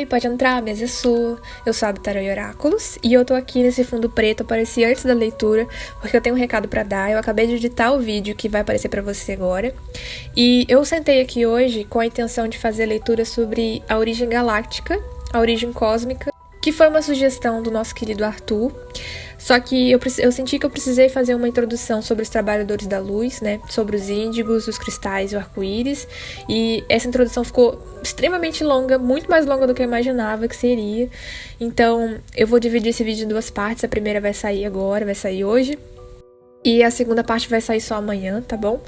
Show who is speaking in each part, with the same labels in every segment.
Speaker 1: Oi, pode entrar, a mesa é sua. Eu sou a Tarô e Oráculos e eu tô aqui nesse fundo preto, apareci antes da leitura, porque eu tenho um recado pra dar. Eu acabei de editar o vídeo que vai aparecer pra você agora. E eu sentei aqui hoje com a intenção de fazer a leitura sobre a origem galáctica, a origem cósmica, que foi uma sugestão do nosso querido Arthur. Só que eu senti que eu precisei fazer uma introdução sobre os trabalhadores da luz, né? Sobre os índigos, os cristais e o arco-íris. E essa introdução ficou extremamente longa, muito mais longa do que eu imaginava que seria. Então, eu vou dividir esse vídeo em duas partes. A primeira vai sair agora, vai sair hoje. E a segunda parte vai sair só amanhã, tá bom?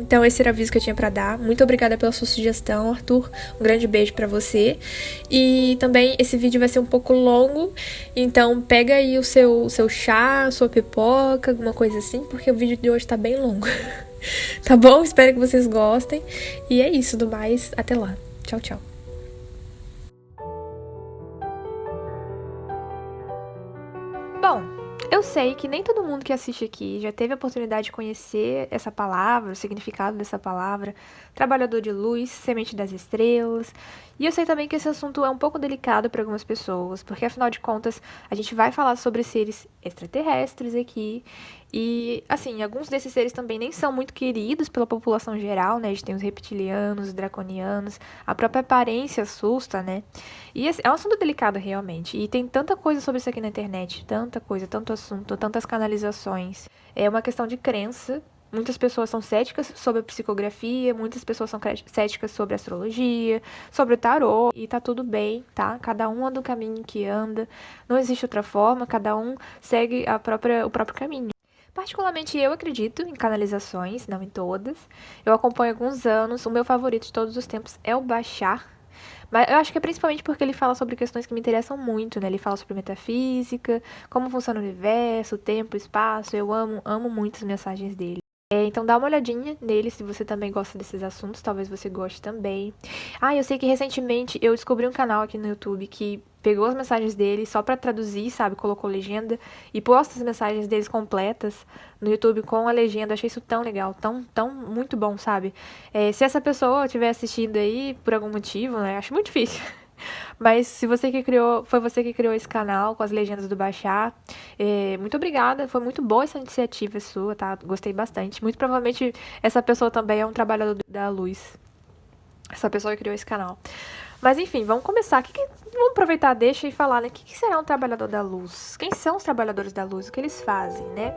Speaker 1: Então esse era o aviso que eu tinha pra dar. Muito obrigada pela sua sugestão, Arthur. Um grande beijo pra você. E também esse vídeo vai ser um pouco longo, então pega aí o seu chá, a sua pipoca, alguma coisa assim, porque o vídeo de hoje tá bem longo. Tá bom? Espero que vocês gostem. E é isso, do mais, até lá. Tchau, tchau. Bom, eu sei que nem todo mundo que assiste aqui já teve a oportunidade de conhecer essa palavra, o significado dessa palavra, trabalhador de luz, semente das estrelas. E eu sei também que esse assunto é um pouco delicado para algumas pessoas, porque afinal de contas a gente vai falar sobre seres extraterrestres aqui. E, assim, alguns desses seres também nem são muito queridos pela população geral, né? A gente tem os reptilianos, os draconianos, a própria aparência assusta, né? E é um assunto delicado realmente. E tem tanta coisa sobre isso aqui na internet, tanta coisa, tanto assunto, tantas canalizações. É uma questão de crença. Muitas pessoas são céticas sobre a psicografia, muitas pessoas são céticas sobre a astrologia, sobre o tarô, e tá tudo bem, tá? Cada um anda o caminho que anda, não existe outra forma, cada um segue o próprio caminho. Particularmente eu acredito em canalizações, não em todas. Eu acompanho há alguns anos, o meu favorito de todos os tempos é o Bashar. Mas eu acho que é principalmente porque ele fala sobre questões que me interessam muito, né? Ele fala sobre metafísica, como funciona o universo, o tempo, o espaço. Eu amo muito as mensagens dele. Então dá uma olhadinha nele se você também gosta desses assuntos, talvez você goste também. Eu sei que recentemente eu descobri um canal aqui no YouTube que pegou as mensagens dele só pra traduzir, sabe? Colocou legenda e posta as mensagens deles completas no YouTube com a legenda. Achei isso tão legal, tão muito bom, sabe? Se essa pessoa estiver assistindo aí por algum motivo, né? Acho muito difícil. Mas se você que criou, foi você que criou esse canal com as legendas do Bashar, muito obrigada, foi muito boa essa iniciativa sua, tá? Gostei bastante. Muito provavelmente essa pessoa também é um trabalhador da luz. Essa pessoa que criou esse canal. Mas enfim, vamos começar. Vamos aproveitar, deixa e falar, né? O que será um trabalhador da luz? Quem são os trabalhadores da luz? O que eles fazem, né?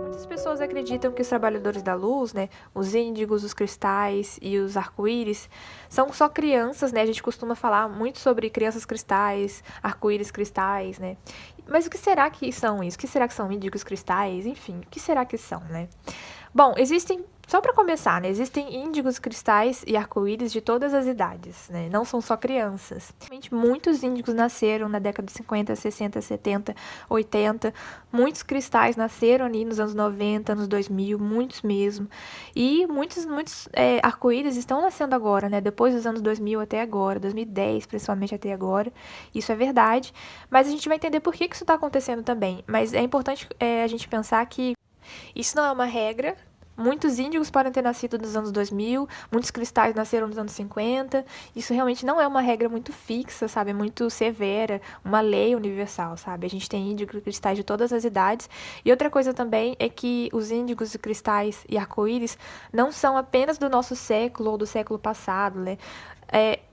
Speaker 1: Muitas pessoas acreditam que os trabalhadores da luz, né, os índigos, os cristais e os arco-íris, são só crianças, né? A gente costuma falar muito sobre crianças cristais, arco-íris cristais, né? Mas o que será que são isso? O que será que são índigos cristais? Enfim, o que será que são, né? Bom, só para começar, né, existem índigos cristais e arco-íris de todas as idades, né, não são só crianças. Realmente, muitos índigos nasceram na década de 50, 60, 70, 80, muitos cristais nasceram ali nos anos 90, anos 2000, muitos mesmo, e muitos arco-íris estão nascendo agora, né, depois dos anos 2000 até agora, 2010 principalmente até agora, isso é verdade, mas a gente vai entender por que isso está acontecendo também, mas é importante a gente pensar que isso não é uma regra. Muitos índigos podem ter nascido nos anos 2000, muitos cristais nasceram nos anos 50. Isso realmente não é uma regra muito fixa, sabe? É muito severa, uma lei universal, sabe? A gente tem índigos e cristais de todas as idades. E outra coisa também é que os índigos e cristais e arco-íris não são apenas do nosso século ou do século passado, né?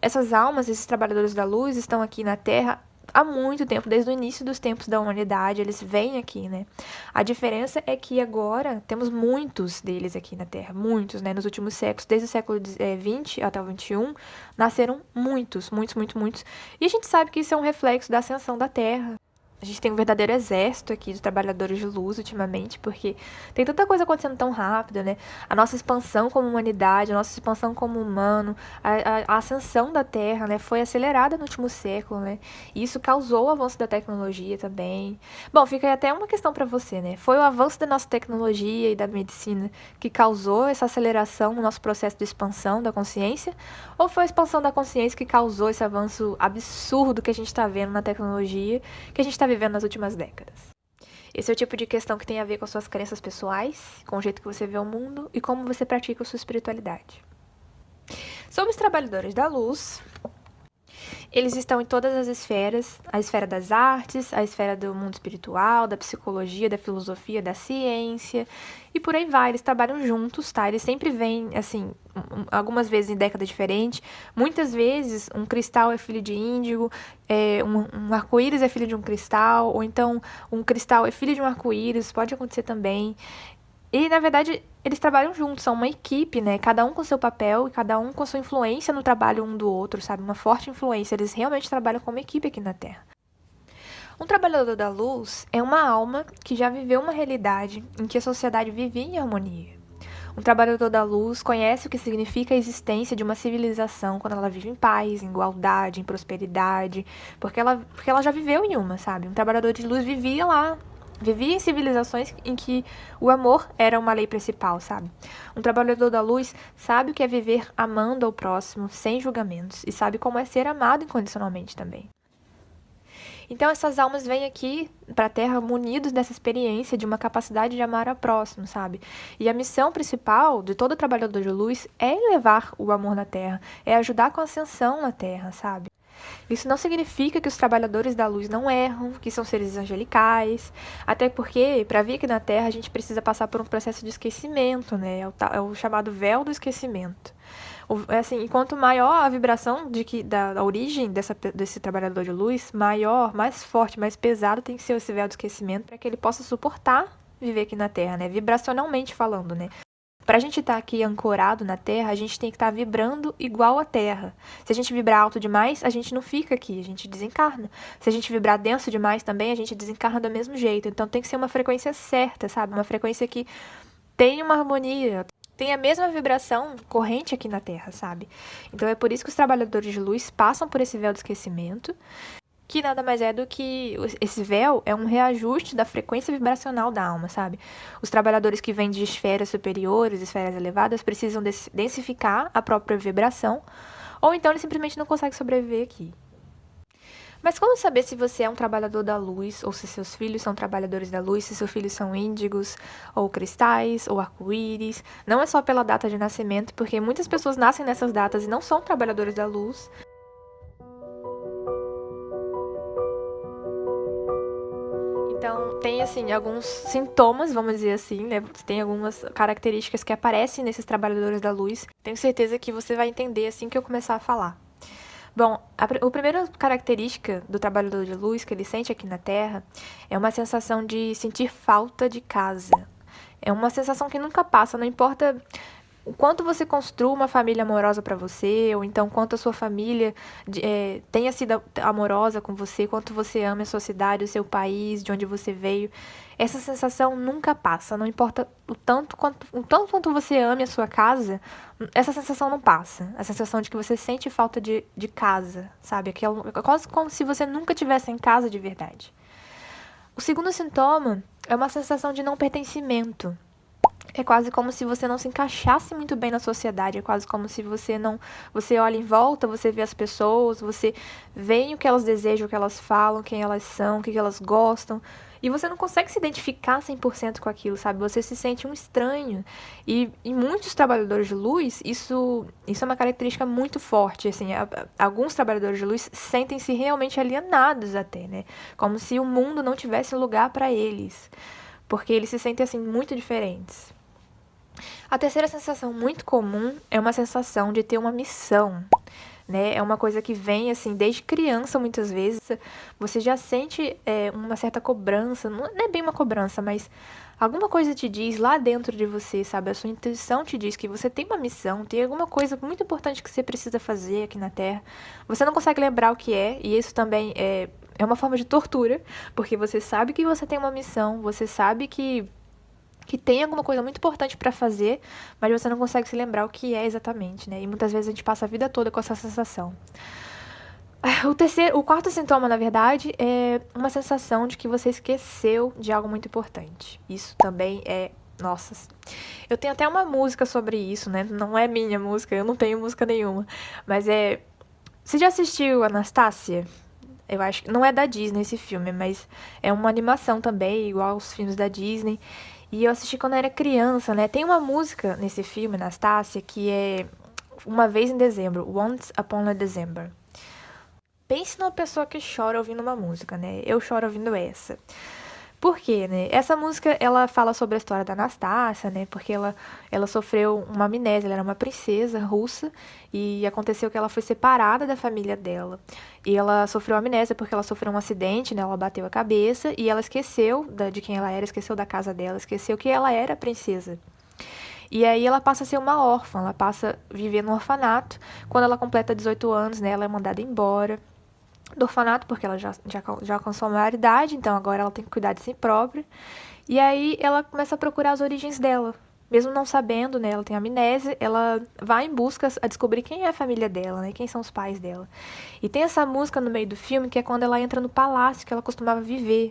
Speaker 1: Essas almas, esses trabalhadores da luz, estão aqui na Terra há muito tempo, desde o início dos tempos da humanidade, eles vêm aqui, né? A diferença é que agora temos muitos deles aqui na Terra, muitos, né? Nos últimos séculos, desde o século XX até o XXI, nasceram muitos. E a gente sabe que isso é um reflexo da ascensão da Terra. A gente tem um verdadeiro exército aqui de trabalhadores de luz ultimamente, porque tem tanta coisa acontecendo tão rápido, né? A nossa expansão como humanidade, a nossa expansão como humano, a ascensão da Terra, né, foi acelerada no último século, né? E isso causou o avanço da tecnologia também. Bom, fica aí até uma questão para você, né? Foi o avanço da nossa tecnologia e da medicina que causou essa aceleração no nosso processo de expansão da consciência? Ou foi a expansão da consciência que causou esse avanço absurdo que a gente está vendo na tecnologia, que a gente está vivendo nas últimas décadas? Esse é o tipo de questão que tem a ver com as suas crenças pessoais, com o jeito que você vê o mundo e como você pratica a sua espiritualidade. Sobre os trabalhadores da luz, eles estão em todas as esferas, a esfera das artes, a esfera do mundo espiritual, da psicologia, da filosofia, da ciência, e por aí vai. Eles trabalham juntos, tá? Eles sempre vêm, assim, algumas vezes em décadas diferentes. Muitas vezes um cristal é filho de índigo, um arco-íris é filho de um cristal, ou então um cristal é filho de um arco-íris, pode acontecer também. E, na verdade, eles trabalham juntos, são uma equipe, né? Cada um com seu papel e cada um com sua influência no trabalho um do outro, sabe? Uma forte influência. Eles realmente trabalham como equipe aqui na Terra. Um trabalhador da luz é uma alma que já viveu uma realidade em que a sociedade vivia em harmonia. Um trabalhador da luz conhece o que significa a existência de uma civilização quando ela vive em paz, em igualdade, em prosperidade, porque ela já viveu em uma, sabe? Um trabalhador de luz vivia lá. Vivia em civilizações em que o amor era uma lei principal, sabe? Um trabalhador da luz sabe o que é viver amando ao próximo, sem julgamentos, e sabe como é ser amado incondicionalmente também. Então essas almas vêm aqui para a Terra munidos dessa experiência de uma capacidade de amar ao próximo, sabe? E a missão principal de todo trabalhador de luz é levar o amor na Terra, é ajudar com a ascensão na Terra, sabe? Isso não significa que os trabalhadores da luz não erram, que são seres angelicais, até porque, para vir aqui na Terra, a gente precisa passar por um processo de esquecimento, né? É o chamado véu do esquecimento. Assim, quanto maior a vibração da origem desse trabalhador de luz, maior, mais forte, mais pesado tem que ser esse véu do esquecimento para que ele possa suportar viver aqui na Terra, né? Vibracionalmente falando, né? Pra gente estar aqui ancorado na Terra, a gente tem que estar vibrando igual à Terra. Se a gente vibrar alto demais, a gente não fica aqui, a gente desencarna. Se a gente vibrar denso demais também, a gente desencarna do mesmo jeito. Então tem que ser uma frequência certa, sabe? Uma frequência que tem uma harmonia, tem a mesma vibração corrente aqui na Terra, sabe? Então é por isso que os trabalhadores de luz passam por esse véu do esquecimento, que nada mais é do que esse véu é um reajuste da frequência vibracional da alma, sabe? Os trabalhadores que vêm de esferas superiores, esferas elevadas, precisam densificar a própria vibração, ou então eles simplesmente não conseguem sobreviver aqui. Mas como saber se você é um trabalhador da luz, ou se seus filhos são trabalhadores da luz, se seus filhos são índigos, ou cristais, ou arco-íris? Não é só pela data de nascimento, porque muitas pessoas nascem nessas datas e não são trabalhadores da luz. Então, tem, assim, alguns sintomas, vamos dizer assim, né? Tem algumas características que aparecem nesses trabalhadores da luz. Tenho certeza que você vai entender assim que eu começar a falar. Bom, a primeira característica do trabalhador de luz que ele sente aqui na Terra é uma sensação de sentir falta de casa. É uma sensação que nunca passa, não importa o quanto você construa uma família amorosa para você, ou então quanto a sua família tenha sido amorosa com você, quanto você ama a sua cidade, o seu país, de onde você veio, essa sensação nunca passa. Não importa o tanto quanto você ame a sua casa, essa sensação não passa. A sensação de que você sente falta de casa, sabe? É quase como se você nunca tivesse em casa de verdade. O segundo sintoma é uma sensação de não pertencimento. É quase como se você não se encaixasse muito bem na sociedade. É quase como se você olha em volta, você vê as pessoas, você vê o que elas desejam, o que elas falam, quem elas são, o que elas gostam. E você não consegue se identificar 100% com aquilo, sabe? Você se sente um estranho. E em muitos trabalhadores de luz, isso é uma característica muito forte. Assim, alguns trabalhadores de luz sentem-se realmente alienados até, né? Como se o mundo não tivesse lugar para eles. Porque eles se sentem, assim, muito diferentes. A terceira sensação muito comum é uma sensação de ter uma missão, né? É uma coisa que vem, assim, desde criança, muitas vezes. Você já sente uma certa cobrança, não é bem uma cobrança, mas alguma coisa te diz lá dentro de você, sabe? A sua intuição te diz que você tem uma missão, tem alguma coisa muito importante que você precisa fazer aqui na Terra. Você não consegue lembrar o que é, e isso também é uma forma de tortura, porque você sabe que você tem uma missão, você sabe que tem alguma coisa muito importante para fazer, mas você não consegue se lembrar o que é exatamente, né? E muitas vezes a gente passa a vida toda com essa sensação. O quarto sintoma, na verdade, é uma sensação de que você esqueceu de algo muito importante. Isso também nossa, eu tenho até uma música sobre isso, né? Não é minha música, eu não tenho música nenhuma. Mas você já assistiu Anastácia? Eu acho que não é da Disney esse filme, mas é uma animação também, igual aos filmes da Disney. E eu assisti quando eu era criança, né? Tem uma música nesse filme, Anastácia, que é Uma Vez em Dezembro, Once Upon a December. Pense numa pessoa que chora ouvindo uma música, né? Eu choro ouvindo essa. Por quê, né? Essa música, ela fala sobre a história da Anastácia, né? Porque ela sofreu uma amnésia, ela era uma princesa russa e aconteceu que ela foi separada da família dela. E ela sofreu amnésia porque ela sofreu um acidente, né? Ela bateu a cabeça e ela esqueceu de quem ela era, esqueceu da casa dela, esqueceu que ela era princesa. E aí ela passa a ser uma órfã, ela passa a viver no orfanato. Quando ela completa 18 anos, né? Ela é mandada embora do orfanato, porque ela já alcançou a maioridade, então agora ela tem que cuidar de si própria. E aí ela começa a procurar as origens dela. Mesmo não sabendo, né, ela tem amnésia, ela vai em busca a descobrir quem é a família dela, né, quem são os pais dela. E tem essa música no meio do filme, que é quando ela entra no palácio que ela costumava viver.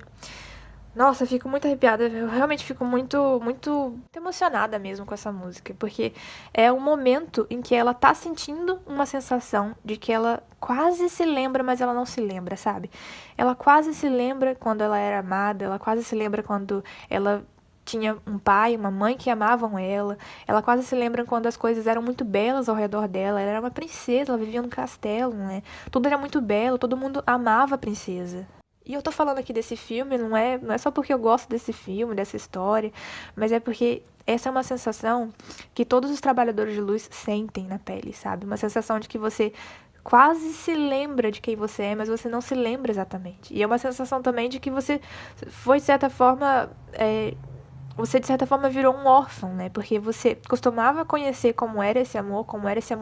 Speaker 1: Nossa, eu fico muito arrepiada, eu realmente fico muito emocionada mesmo com essa música, porque é um momento em que ela tá sentindo uma sensação de que ela quase se lembra, mas ela não se lembra, sabe? Ela quase se lembra quando ela era amada, ela quase se lembra quando ela tinha um pai, uma mãe que amavam ela quase se lembra quando as coisas eram muito belas ao redor dela, ela era uma princesa, ela vivia num castelo, né? Tudo era muito belo, todo mundo amava a princesa. E eu tô falando aqui desse filme, não é só porque eu gosto desse filme, dessa história, mas é porque essa é uma sensação que todos os trabalhadores de luz sentem na pele, sabe? Uma sensação de que você quase se lembra de quem você é, mas você não se lembra exatamente. E é uma sensação também de que você foi, de certa forma, você de certa forma virou um órfão, né? Porque você costumava conhecer como era esse amor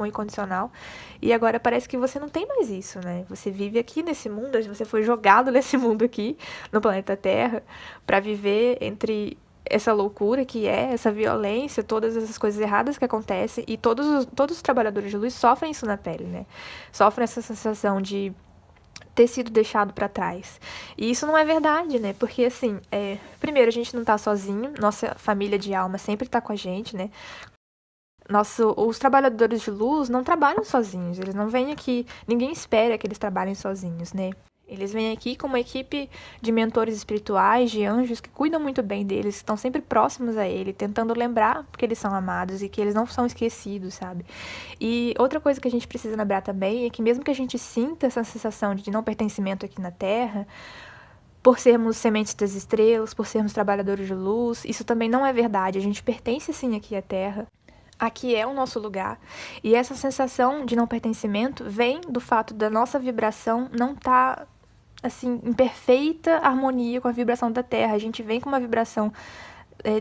Speaker 1: incondicional, e agora parece que você não tem mais isso, né? Você vive aqui nesse mundo, você foi jogado nesse mundo aqui, no planeta Terra, para viver entre essa loucura que é, essa violência, todas essas coisas erradas que acontecem, e todos os trabalhadores de luz sofrem isso na pele, né? Sofrem essa sensação de ter sido deixado para trás. E isso não é verdade, né? Porque, assim, primeiro, a gente não tá sozinho, nossa família de alma sempre tá com a gente, né? Os trabalhadores de luz não trabalham sozinhos, eles não vêm aqui, ninguém espera que eles trabalhem sozinhos, né? Eles vêm aqui com uma equipe de mentores espirituais, de anjos que cuidam muito bem deles, que estão sempre próximos a ele, tentando lembrar que eles são amados e que eles não são esquecidos, sabe? E outra coisa que a gente precisa lembrar também é que mesmo que a gente sinta essa sensação de não pertencimento aqui na Terra, por sermos sementes das estrelas, por sermos trabalhadores de luz, isso também não é verdade. A gente pertence sim aqui à Terra. Aqui é o nosso lugar. E essa sensação de não pertencimento vem do fato da nossa vibração não estar assim, em perfeita harmonia com a vibração da Terra. A gente vem com uma vibração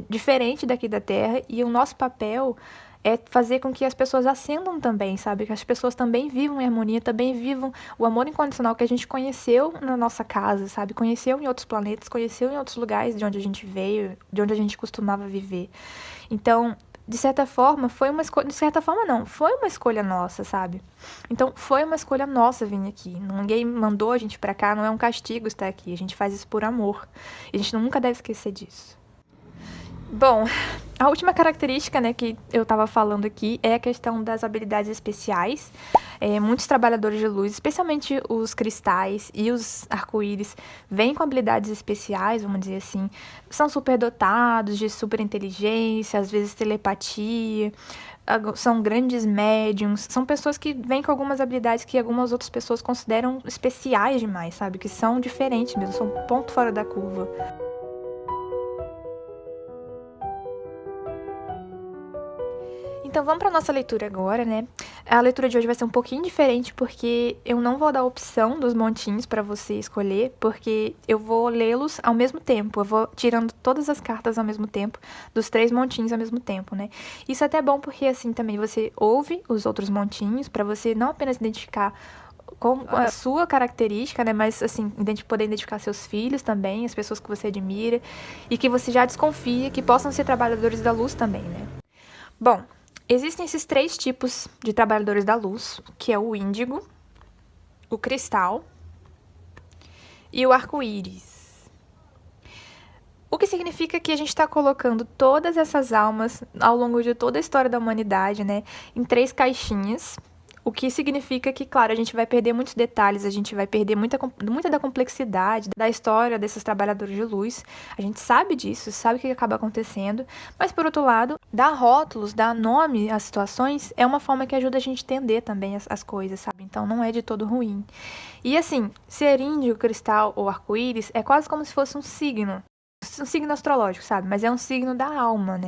Speaker 1: diferente daqui da Terra e o nosso papel é fazer com que as pessoas ascendam também, sabe? Que as pessoas também vivam em harmonia, também vivam o amor incondicional que a gente conheceu na nossa casa, sabe? Conheceu em outros planetas, conheceu em outros lugares de onde a gente veio, de onde a gente costumava viver. Então, de certa forma, foi uma escolha. De certa forma, não. Foi uma escolha nossa, sabe? Então, foi uma escolha nossa vir aqui. Ninguém mandou a gente pra cá, não é um castigo estar aqui. A gente faz isso por amor. E a gente nunca deve esquecer disso. Bom, a última característica, né, que eu estava falando aqui é a questão das habilidades especiais. Muitos trabalhadores de luz, especialmente os cristais e os arco-íris, vêm com habilidades especiais, vamos dizer assim. São superdotados de superinteligência, às vezes telepatia, são grandes médiums, são pessoas que vêm com algumas habilidades que algumas outras pessoas consideram especiais demais, sabe? Que são diferentes mesmo, são um ponto fora da curva. Então vamos para nossa leitura agora, né? A leitura de hoje vai ser um pouquinho diferente porque eu não vou dar a opção dos montinhos para você escolher, porque eu vou lê-los ao mesmo tempo. Eu vou tirando todas as cartas ao mesmo tempo, dos 3 montinhos ao mesmo tempo, né? Isso é até bom porque assim também você ouve os outros montinhos para você não apenas identificar com a sua característica, né? Mas, assim, poder identificar seus filhos também, as pessoas que você admira, e que você já desconfia que possam ser trabalhadores da luz também, né? Bom, existem esses 3 tipos de trabalhadores da luz, que é o índigo, o cristal e o arco-íris. O que significa que a gente está colocando todas essas almas ao longo de toda a história da humanidade, né, em 3 caixinhas, O que significa que, claro, a gente vai perder muitos detalhes, a gente vai perder muita da complexidade da história desses trabalhadores de luz. A gente sabe disso, sabe o que acaba acontecendo. Mas, por outro lado, dar rótulos, dar nome às situações é uma forma que ajuda a gente a entender também as coisas, sabe? Então, não é de todo ruim. E, assim, ser índigo, cristal ou arco-íris é quase como se fosse um signo astrológico, sabe? Mas é um signo da alma, né?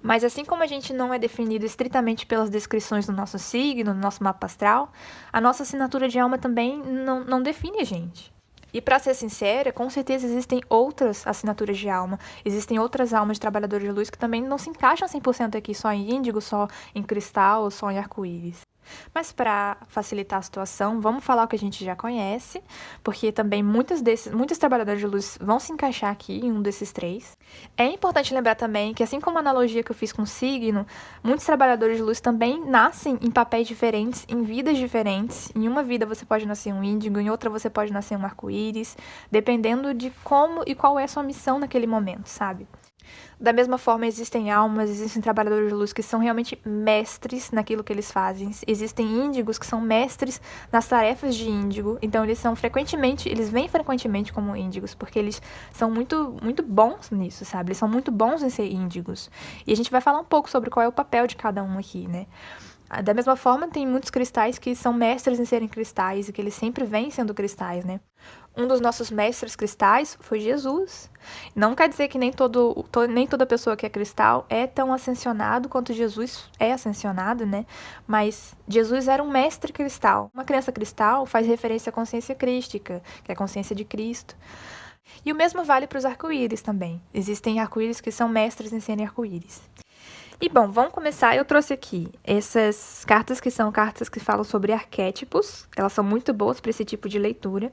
Speaker 1: Mas assim como a gente não é definido estritamente pelas descrições do nosso signo, do nosso mapa astral, a nossa assinatura de alma também não define a gente. E para ser sincera, com certeza existem outras assinaturas de alma, existem outras almas de trabalhadores de luz que também não se encaixam 100% aqui só em índigo, só em cristal ou só em arco-íris. Mas para facilitar a situação, vamos falar o que a gente já conhece, porque também muitos trabalhadores de luz vão se encaixar aqui em um desses três. É importante lembrar também que, assim como a analogia que eu fiz com o signo, muitos trabalhadores de luz também nascem em papéis diferentes, em vidas diferentes. Em uma vida você pode nascer um índigo, em outra você pode nascer um arco-íris, dependendo de como e qual é a sua missão naquele momento, sabe? Da mesma forma, existem almas, existem trabalhadores de luz que são realmente mestres naquilo que eles fazem. Existem índigos que são mestres nas tarefas de índigo. Então, eles vêm frequentemente como índigos, porque eles são muito, muito bons nisso, sabe? Eles são muito bons em ser índigos. E a gente vai falar um pouco sobre qual é o papel de cada um aqui, né? Da mesma forma, tem muitos cristais que são mestres em serem cristais e que eles sempre vêm sendo cristais, né? Um dos nossos mestres cristais foi Jesus. Não quer dizer que nem toda pessoa que é cristal é tão ascensionado quanto Jesus é ascensionado, né? Mas Jesus era um mestre cristal. Uma criança cristal faz referência à consciência crística, que é a consciência de Cristo. E o mesmo vale para os arco-íris também. Existem arco-íris que são mestres em serem arco-íris. E bom, vamos começar. Eu trouxe aqui essas cartas que são cartas que falam sobre arquétipos. Elas são muito boas para esse tipo de leitura.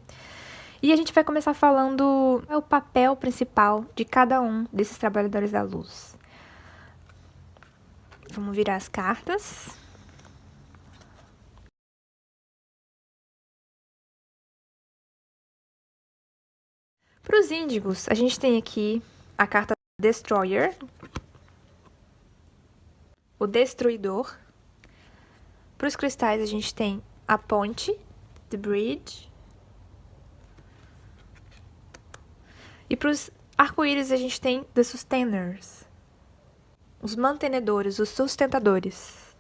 Speaker 1: E a gente vai começar falando o papel principal de cada um desses trabalhadores da luz. Vamos virar as cartas. Para os índigos, a gente tem aqui a carta Destroyer, o Destruidor. Para os cristais, a gente tem a Ponte, The Bridge. E para os arco-íris, a gente tem The Sustainers, os mantenedores, os sustentadores.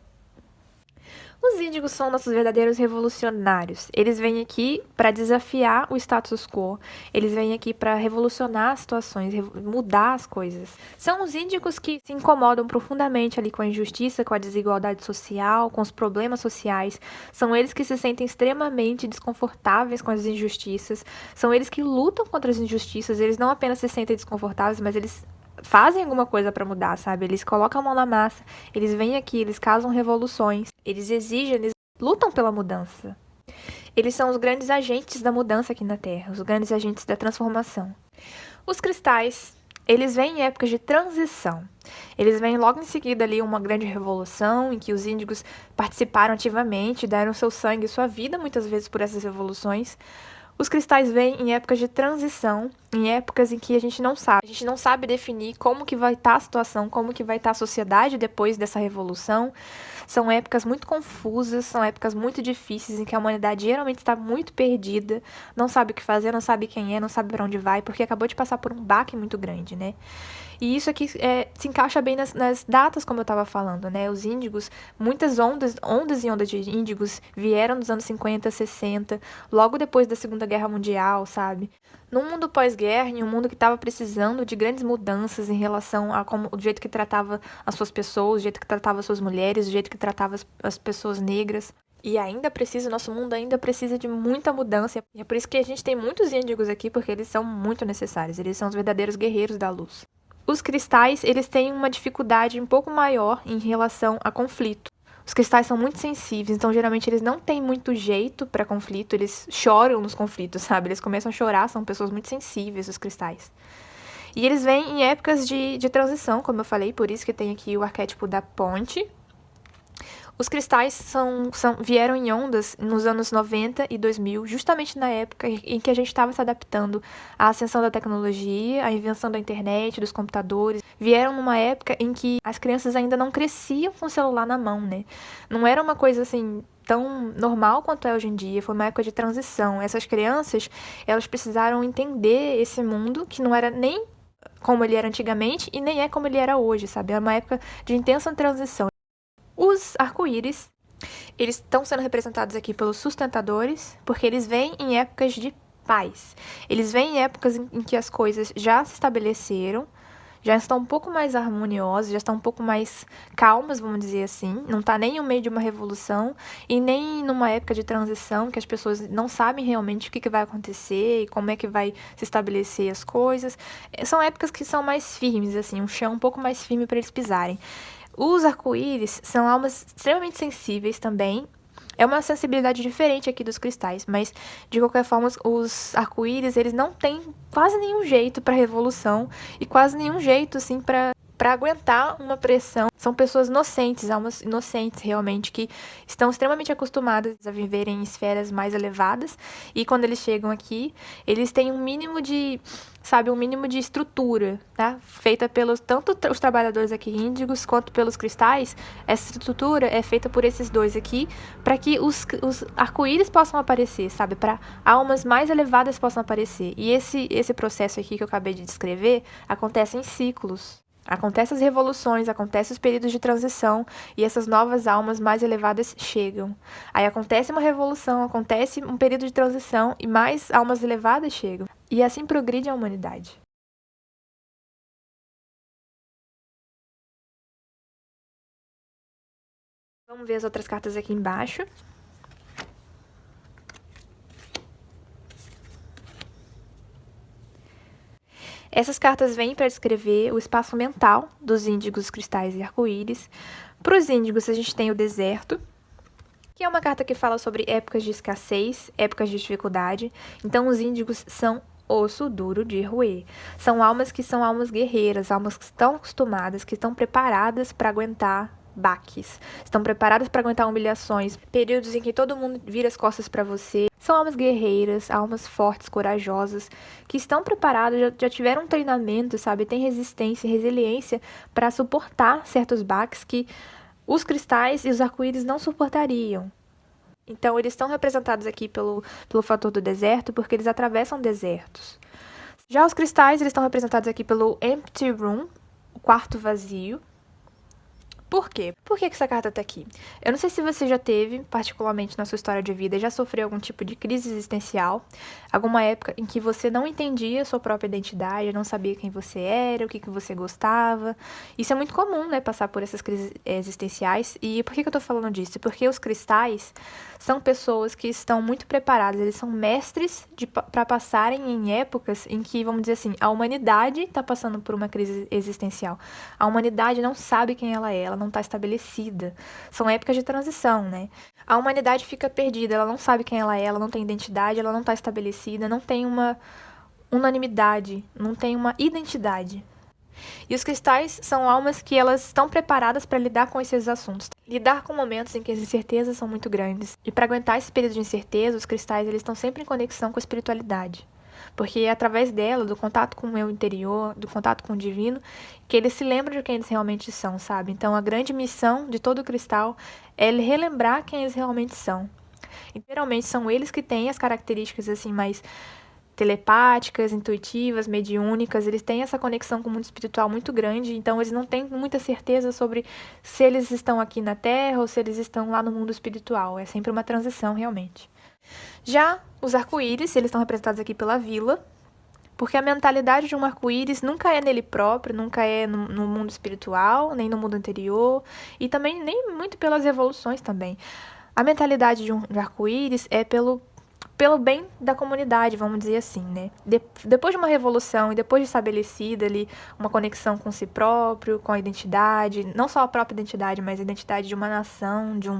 Speaker 1: Os índigos são nossos verdadeiros revolucionários. Eles vêm aqui para desafiar o status quo. Eles vêm aqui para revolucionar as situações, mudar as coisas. São os índigos que se incomodam profundamente ali com a injustiça, com a desigualdade social, com os problemas sociais. São eles que se sentem extremamente desconfortáveis com as injustiças. São eles que lutam contra as injustiças. Eles não apenas se sentem desconfortáveis, mas eles fazem alguma coisa para mudar, sabe? Eles colocam a mão na massa, eles vêm aqui, eles causam revoluções, eles exigem, eles lutam pela mudança. Eles são os grandes agentes da mudança aqui na Terra, os grandes agentes da transformação. Os cristais, eles vêm em épocas de transição. Eles vêm logo em seguida ali uma grande revolução, em que os índigos participaram ativamente, deram seu sangue e sua vida muitas vezes por essas revoluções. Os cristais vêm em épocas de transição, em épocas em que a gente não sabe definir como que vai estar a situação, como que vai estar a sociedade depois dessa revolução. São épocas muito confusas, são épocas muito difíceis, em que a humanidade geralmente está muito perdida, não sabe o que fazer, não sabe quem é, não sabe para onde vai, porque acabou de passar por um baque muito grande, né? E isso aqui se encaixa bem nas datas, como eu estava falando, né? Os índigos, muitas ondas e ondas de índigos vieram nos anos 50, 60, logo depois da Segunda Guerra Mundial, sabe? Num mundo pós-guerra, em um mundo que estava precisando de grandes mudanças em relação a como, o jeito que tratava as suas pessoas, o jeito que tratava as suas mulheres, o jeito que tratava as pessoas negras. E nosso mundo ainda precisa de muita mudança. E é por isso que a gente tem muitos índigos aqui, porque eles são muito necessários. Eles são os verdadeiros guerreiros da luz. Os cristais, eles têm uma dificuldade um pouco maior em relação a conflito. Os cristais são muito sensíveis, então geralmente eles não têm muito jeito para conflito, eles choram nos conflitos, sabe? Eles começam a chorar, são pessoas muito sensíveis, os cristais. E eles vêm em épocas de transição, como eu falei, por isso que tem aqui o arquétipo da ponte. Os cristais vieram em ondas nos anos 90 e 2000, justamente na época em que a gente estava se adaptando à ascensão da tecnologia, à invenção da internet, dos computadores. Vieram numa época em que as crianças ainda não cresciam com o celular na mão, né? Não era uma coisa assim tão normal quanto é hoje em dia, foi uma época de transição. Essas crianças, elas precisaram entender esse mundo que não era nem como ele era antigamente e nem é como ele era hoje, sabe? É uma época de intensa transição. Os arco-íris, eles estão sendo representados aqui pelos sustentadores, porque eles vêm em épocas de paz. Eles vêm em épocas em que as coisas já se estabeleceram, já estão um pouco mais harmoniosas, já estão um pouco mais calmas, vamos dizer assim. Não está nem no meio de uma revolução e nem numa época de transição que as pessoas não sabem realmente o que vai acontecer e como é que vai se estabelecer as coisas. São épocas que são mais firmes, assim, um chão um pouco mais firme para eles pisarem. Os arco-íris são almas extremamente sensíveis também. É uma sensibilidade diferente aqui dos cristais, mas de qualquer forma os arco-íris, eles não têm quase nenhum jeito para revolução e quase nenhum jeito assim para aguentar uma pressão. São pessoas inocentes, almas inocentes realmente, que estão extremamente acostumadas a viver em esferas mais elevadas e quando eles chegam aqui, eles têm um mínimo de, sabe, um mínimo de estrutura, tá? Feita pelos tanto os trabalhadores aqui índigos quanto pelos cristais. Essa estrutura é feita por esses dois aqui para que os arco-íris possam aparecer, sabe? Para almas mais elevadas possam aparecer. E esse processo aqui que eu acabei de descrever acontece em ciclos. Acontecem as revoluções, acontecem os períodos de transição e essas novas almas mais elevadas chegam. Aí acontece uma revolução, acontece um período de transição e mais almas elevadas chegam. E assim progride a humanidade. Vamos ver as outras cartas aqui embaixo. Essas cartas vêm para descrever o espaço mental dos índigos, cristais e arco-íris. Para os índigos, a gente tem o deserto, que é uma carta que fala sobre épocas de escassez, épocas de dificuldade. Então, os índigos são osso duro de roer. São almas que são almas guerreiras, almas que estão acostumadas, que estão preparadas para aguentar baques, estão preparadas para aguentar humilhações, períodos em que todo mundo vira as costas para você. São almas guerreiras, almas fortes, corajosas, que estão preparadas, já tiveram um treinamento, sabe? Tem resistência e resiliência para suportar certos baques que os cristais e os arco-íris não suportariam. Então, eles estão representados aqui pelo fator do deserto, porque eles atravessam desertos. Já os cristais, eles estão representados aqui pelo Empty Room, o quarto vazio. Por quê? Por que essa carta tá aqui? Eu não sei se você já teve, particularmente na sua história de vida, já sofreu algum tipo de crise existencial, alguma época em que você não entendia a sua própria identidade, não sabia quem você era, o que você gostava. Isso é muito comum, né, passar por essas crises existenciais. E por que eu tô falando disso? Porque os cristais são pessoas que estão muito preparadas, eles são mestres para passarem em épocas em que, vamos dizer assim, a humanidade está passando por uma crise existencial. A humanidade não sabe quem ela é, ela não está estabelecida. São épocas de transição, né? A humanidade fica perdida, ela não sabe quem ela não tem identidade, ela não está estabelecida, não tem uma unanimidade, não tem uma identidade. E os cristais são almas que elas estão preparadas para lidar com esses assuntos. Lidar com momentos em que as incertezas são muito grandes. E para aguentar esse período de incerteza, os cristais eles estão sempre em conexão com a espiritualidade. Porque é através dela, do contato com o meu interior, do contato com o divino, que eles se lembram de quem eles realmente são, sabe? Então a grande missão de todo cristal é relembrar quem eles realmente são. E geralmente são eles que têm as características assim mais telepáticas, intuitivas, mediúnicas, eles têm essa conexão com o mundo espiritual muito grande, então eles não têm muita certeza sobre se eles estão aqui na Terra ou se eles estão lá no mundo espiritual. É sempre uma transição, realmente. Já os arco-íris, eles estão representados aqui pela vila, porque a mentalidade de um arco-íris nunca é nele próprio, nunca é no mundo espiritual, nem no mundo anterior, e também nem muito pelas revoluções também. A mentalidade de um arco-íris é pelo bem da comunidade, vamos dizer assim, né? Depois de uma revolução e depois de estabelecida ali uma conexão com si próprio, com a identidade, não só a própria identidade, mas a identidade de uma nação, de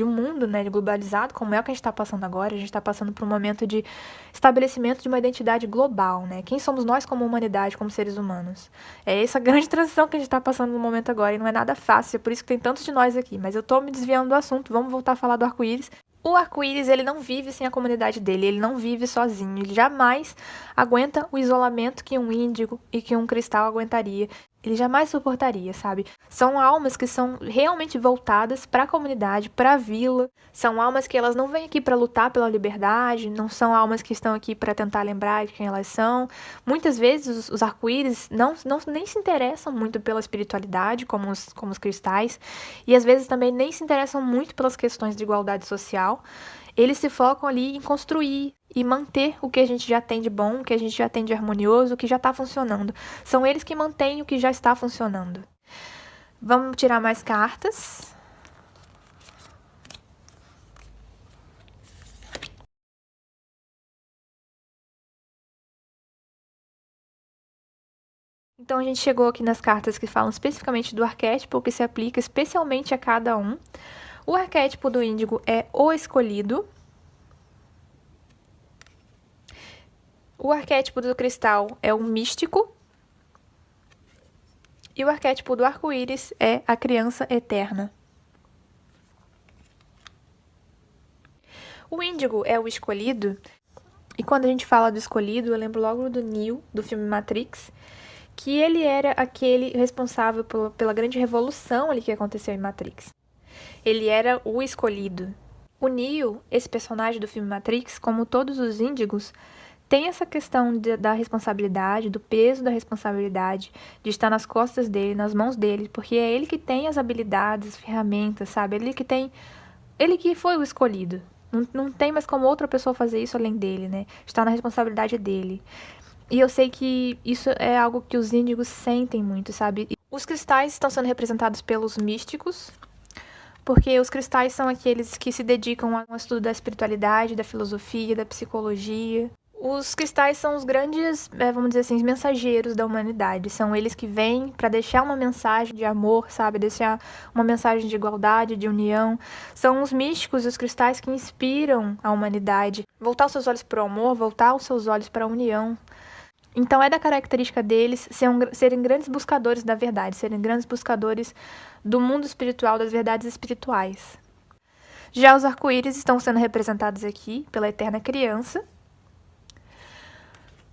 Speaker 1: um mundo, né, globalizado, como é o que a gente está passando agora. A gente está passando por um momento de estabelecimento de uma identidade global, né? Quem somos nós como humanidade, como seres humanos? É essa grande transição que a gente está passando no momento agora, e não é nada fácil, é por isso que tem tantos de nós aqui. Mas eu tô me desviando do assunto, vamos voltar a falar do arco-íris. O arco-íris, ele não vive sem a comunidade dele, ele não vive sozinho, ele jamais aguenta o isolamento que um índigo e que um cristal aguentaria. Ele jamais suportaria, sabe? São almas que são realmente voltadas para a comunidade, para a vila. São almas que elas não vêm aqui para lutar pela liberdade, não são almas que estão aqui para tentar lembrar de quem elas são. Muitas vezes os arco-íris nem se interessam muito pela espiritualidade, como os cristais, e às vezes também nem se interessam muito pelas questões de igualdade social. Eles se focam ali em construir e manter o que a gente já tem de bom, o que a gente já tem de harmonioso, o que já está funcionando. São eles que mantêm o que já está funcionando. Vamos tirar mais cartas. Então a gente chegou aqui nas cartas que falam especificamente do arquétipo, que se aplica especialmente a cada um. O arquétipo do índigo é o escolhido. O arquétipo do cristal é o místico. E o arquétipo do arco-íris é a criança eterna. O índigo é o escolhido. E quando a gente fala do escolhido, eu lembro logo do Neo, do filme Matrix, que ele era aquele responsável pela grande revolução ali que aconteceu em Matrix. Ele era o escolhido. O Neo, esse personagem do filme Matrix, como todos os índigos, tem essa questão da responsabilidade, do peso da responsabilidade, de estar nas costas dele, nas mãos dele, porque é ele que tem as habilidades, as ferramentas, sabe? Ele que foi o escolhido. Não tem mais como outra pessoa fazer isso além dele, né? Está na responsabilidade dele. E eu sei que isso é algo que os índigos sentem muito, sabe? Os cristais estão sendo representados pelos místicos, porque os cristais são aqueles que se dedicam ao estudo da espiritualidade, da filosofia, da psicologia. Os cristais são os grandes, vamos dizer assim, mensageiros da humanidade. São eles que vêm para deixar uma mensagem de amor, sabe? Deixar uma mensagem de igualdade, de união. São os místicos e os cristais que inspiram a humanidade. Voltar os seus olhos para o amor, voltar os seus olhos para a união. Então é da característica deles serem grandes buscadores da verdade, serem grandes buscadores do mundo espiritual, das verdades espirituais. Já os arco-íris estão sendo representados aqui pela eterna criança,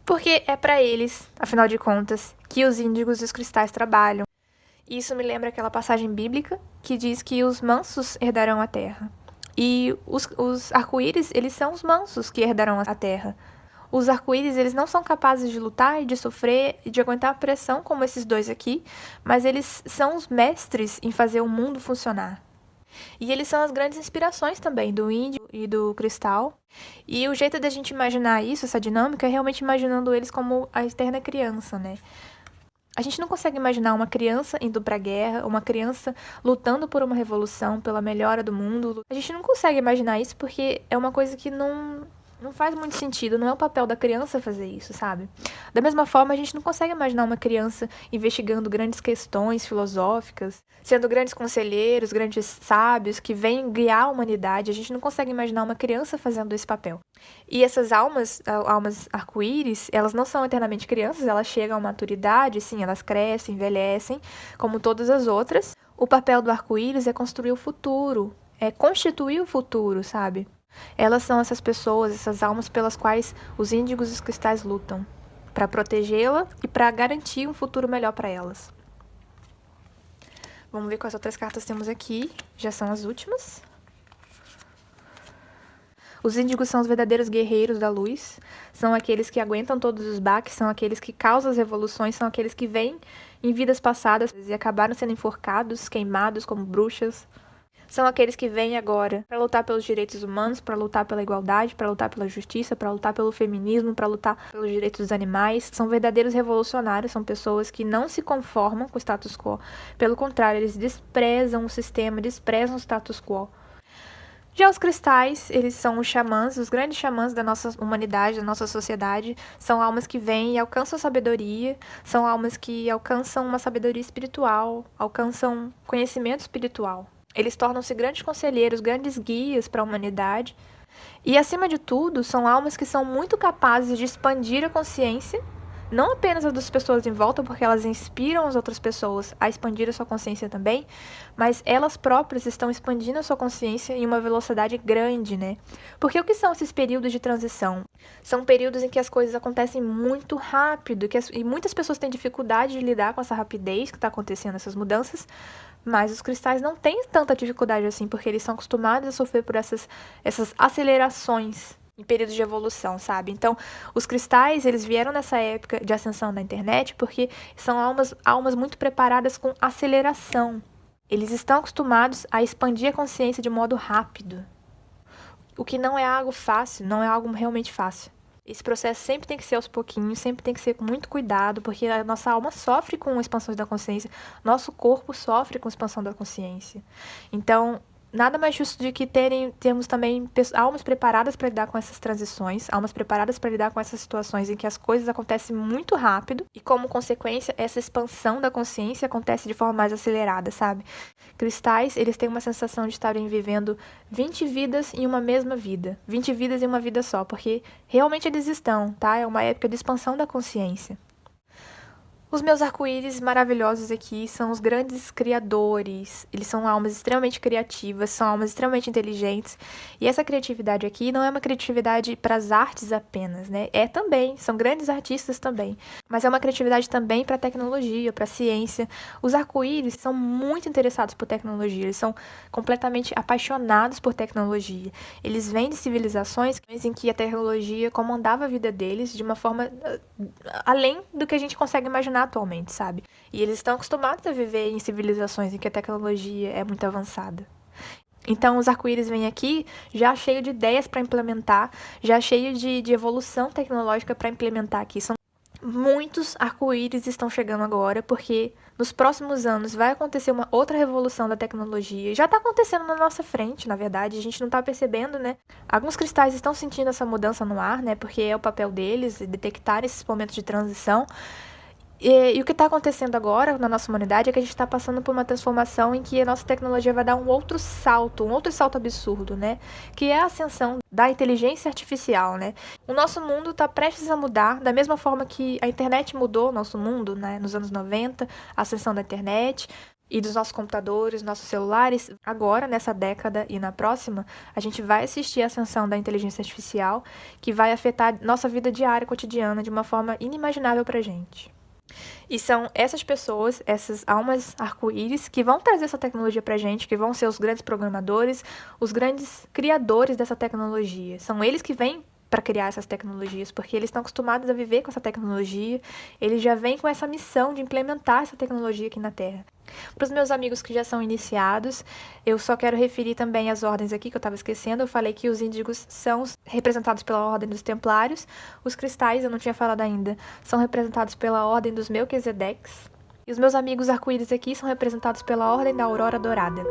Speaker 1: porque é para eles, afinal de contas, que os índigos e os cristais trabalham. Isso me lembra aquela passagem bíblica que diz que os mansos herdarão a terra. E os arco-íris, eles são os mansos que herdarão a terra. Os arco-íris, eles não são capazes de lutar e de sofrer e de aguentar a pressão como esses dois aqui, mas eles são os mestres em fazer o mundo funcionar. E eles são as grandes inspirações também do índio e do cristal. E o jeito da gente imaginar isso, essa dinâmica, é realmente imaginando eles como a eterna criança, né? A gente não consegue imaginar uma criança indo pra guerra, uma criança lutando por uma revolução, pela melhora do mundo. A gente não consegue imaginar isso porque é uma coisa que não faz muito sentido, não é o papel da criança fazer isso, sabe? Da mesma forma, a gente não consegue imaginar uma criança investigando grandes questões filosóficas, sendo grandes conselheiros, grandes sábios que vêm guiar a humanidade. A gente não consegue imaginar uma criança fazendo esse papel. E essas almas arco-íris, elas não são eternamente crianças, elas chegam à maturidade, sim, elas crescem, envelhecem, como todas as outras. O papel do arco-íris é construir o futuro, é constituir o futuro, sabe? Elas são essas pessoas, essas almas pelas quais os índigos e os cristais lutam, para protegê-la e para garantir um futuro melhor para elas. Vamos ver quais outras cartas temos aqui, já são as últimas. Os índigos são os verdadeiros guerreiros da luz, são aqueles que aguentam todos os baques, são aqueles que causam as revoluções, são aqueles que vêm em vidas passadas e acabaram sendo enforcados, queimados como bruxas. São aqueles que vêm agora para lutar pelos direitos humanos, para lutar pela igualdade, para lutar pela justiça, para lutar pelo feminismo, para lutar pelos direitos dos animais. São verdadeiros revolucionários, são pessoas que não se conformam com o status quo. Pelo contrário, eles desprezam o sistema, desprezam o status quo. Já os cristais, eles são os xamãs, os grandes xamãs da nossa humanidade, da nossa sociedade. São almas que vêm e alcançam sabedoria, são almas que alcançam uma sabedoria espiritual, alcançam conhecimento espiritual. Eles tornam-se grandes conselheiros, grandes guias para a humanidade. E, acima de tudo, são almas que são muito capazes de expandir a consciência, não apenas a das pessoas em volta, porque elas inspiram as outras pessoas a expandir a sua consciência também, mas elas próprias estão expandindo a sua consciência em uma velocidade grande, né? Porque o que são esses períodos de transição? São períodos em que as coisas acontecem muito rápido, e muitas pessoas têm dificuldade de lidar com essa rapidez que está acontecendo, essas mudanças, mas os cristais não têm tanta dificuldade assim, porque eles são acostumados a sofrer por essas acelerações em períodos de evolução, sabe? Então, os cristais, eles vieram nessa época de ascensão da internet porque são almas muito preparadas com aceleração. Eles estão acostumados a expandir a consciência de modo rápido, o que não é algo fácil, não é algo realmente fácil. Esse processo sempre tem que ser aos pouquinhos, sempre tem que ser com muito cuidado, porque a nossa alma sofre com a expansão da consciência, nosso corpo sofre com a expansão da consciência. Então, nada mais justo do que termos também almas preparadas para lidar com essas transições, almas preparadas para lidar com essas situações em que as coisas acontecem muito rápido e, como consequência, essa expansão da consciência acontece de forma mais acelerada, sabe? Cristais, eles têm uma sensação de estarem vivendo 20 vidas em uma mesma vida, 20 vidas em uma vida só, porque realmente eles estão, tá? É uma época de expansão da consciência. Os meus arco-íris maravilhosos aqui são os grandes criadores. Eles são almas extremamente criativas, são almas extremamente inteligentes. E essa criatividade aqui não é uma criatividade para as artes apenas, né? É também, são grandes artistas também. Mas é uma criatividade também para a tecnologia, para a ciência. Os arco-íris são muito interessados por tecnologia, eles são completamente apaixonados por tecnologia. Eles vêm de civilizações em que a tecnologia comandava a vida deles de uma forma além do que a gente consegue imaginar atualmente, sabe? E eles estão acostumados a viver em civilizações em que a tecnologia é muito avançada. Então, os arco-íris vêm aqui já cheio de ideias para implementar, já cheio de evolução tecnológica para implementar aqui. Muitos arco-íris estão chegando agora, porque nos próximos anos vai acontecer uma outra revolução da tecnologia. Já está acontecendo na nossa frente, na verdade, a gente não está percebendo, né? Alguns cristais estão sentindo essa mudança no ar, né? Porque é o papel deles, detectar esses momentos de transição. E o que está acontecendo agora na nossa humanidade é que a gente está passando por uma transformação em que a nossa tecnologia vai dar um outro salto absurdo, né? Que é a ascensão da inteligência artificial, né? O nosso mundo está prestes a mudar, da mesma forma que a internet mudou o nosso mundo, né? Nos anos 90, a ascensão da internet e dos nossos computadores, nossos celulares. Agora, nessa década e na próxima, a gente vai assistir a ascensão da inteligência artificial, que vai afetar nossa vida diária, cotidiana, de uma forma inimaginável pra gente. E são essas pessoas, essas almas arco-íris, que vão trazer essa tecnologia pra gente, que vão ser os grandes programadores, os grandes criadores dessa tecnologia. São eles que vêm para criar essas tecnologias, porque eles estão acostumados a viver com essa tecnologia, eles já vêm com essa missão de implementar essa tecnologia aqui na Terra. Para os meus amigos que já são iniciados, eu só quero referir também as ordens aqui que eu estava esquecendo. Eu falei que os índigos são representados pela Ordem dos Templários, os cristais, eu não tinha falado ainda, são representados pela Ordem dos Melquisedeques, e os meus amigos arco-íris aqui são representados pela Ordem da Aurora Dourada.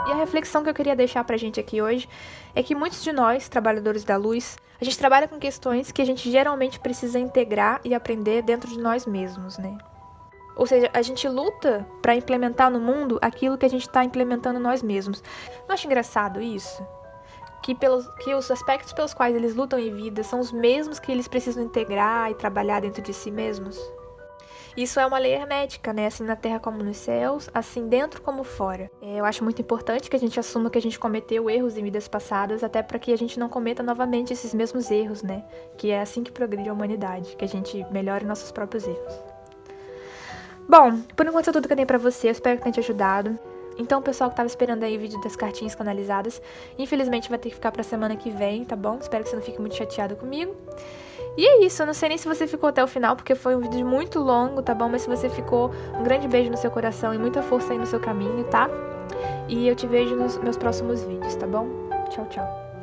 Speaker 1: E a reflexão que eu queria deixar pra gente aqui hoje é que muitos de nós, trabalhadores da luz, a gente trabalha com questões que a gente geralmente precisa integrar e aprender dentro de nós mesmos, né? Ou seja, a gente luta para implementar no mundo aquilo que a gente está implementando nós mesmos. Não acha engraçado isso? Que os aspectos pelos quais eles lutam em vida são os mesmos que eles precisam integrar e trabalhar dentro de si mesmos? Isso é uma lei hermética, né? Assim na terra como nos céus, assim dentro como fora. Eu acho muito importante que a gente assuma que a gente cometeu erros em vidas passadas, até para que a gente não cometa novamente esses mesmos erros, né? Que é assim que progride a humanidade, que a gente melhore nossos próprios erros. Bom, por enquanto é tudo que eu tenho pra você, eu espero que tenha te ajudado. Então, o pessoal que tava esperando aí o vídeo das cartinhas canalizadas, infelizmente vai ter que ficar pra semana que vem, tá bom? Espero que você não fique muito chateado comigo. E é isso, eu não sei nem se você ficou até o final, porque foi um vídeo muito longo, tá bom? Mas se você ficou, um grande beijo no seu coração e muita força aí no seu caminho, tá? E eu te vejo nos meus próximos vídeos, tá bom? Tchau, tchau.